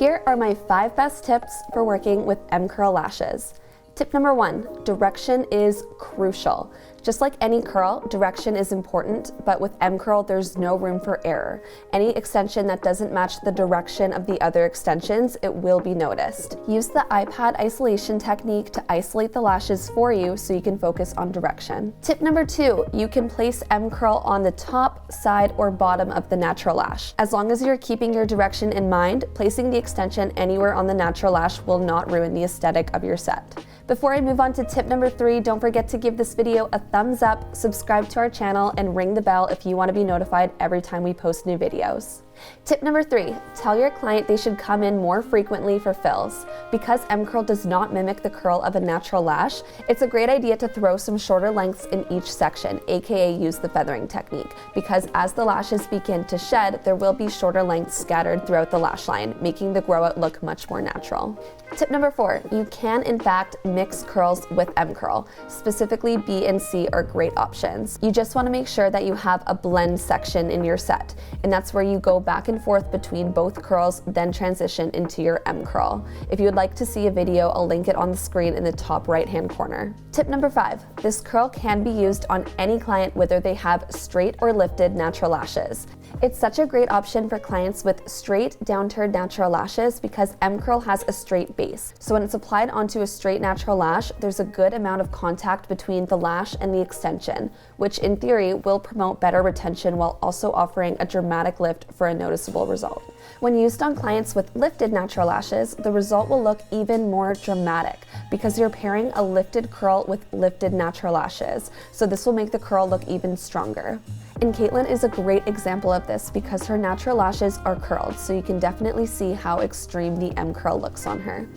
Here are my 5 best tips for working with M-curl lashes. Tip number 1, direction is crucial. Just like any curl, direction is important, but with M-curl, there's no room for error. Any extension that doesn't match the direction of the other extensions, it will be noticed. Use the iPad isolation technique to isolate the lashes for you so you can focus on direction. Tip number 2, you can place M-curl on the top, side, or bottom of the natural lash. As long as you're keeping your direction in mind, placing the extension anywhere on the natural lash will not ruin the aesthetic of your set. Before I move on to tip number 3, don't forget to give this video a thumbs up, subscribe to our channel, and ring the bell if you want to be notified every time we post new videos. Tip number 3, tell your client they should come in more frequently for fills. Because M-curl does not mimic the curl of a natural lash, it's a great idea to throw some shorter lengths in each section, aka use the feathering technique, because as the lashes begin to shed, there will be shorter lengths scattered throughout the lash line, making the grow out look much more natural. Tip number 4, you can in fact mix curls with M-curl. Specifically, B and C are great options. You just want to make sure that you have a blend section in your set, and that's where you go back and forth between both curls, then transition into your M-curl. If you would like to see a video, I'll link it on the screen in the top right-hand corner. Tip number 5, this curl can be used on any client whether they have straight or lifted natural lashes. It's such a great option for clients with straight, downturned natural lashes because M-curl has a straight base. So when it's applied onto a straight natural lash, there's a good amount of contact between the lash and the extension, which in theory will promote better retention while also offering a dramatic lift for a noticeable result. When used on clients with lifted natural lashes, the result will look even more dramatic because you're pairing a lifted curl with lifted natural lashes. So this will make the curl look even stronger. And Caitlin is a great example of this because her natural lashes are curled, so you can definitely see how extreme the M-curl looks on her.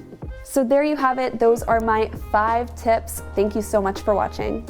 So there you have it. Those are my 5 tips. Thank you so much for watching.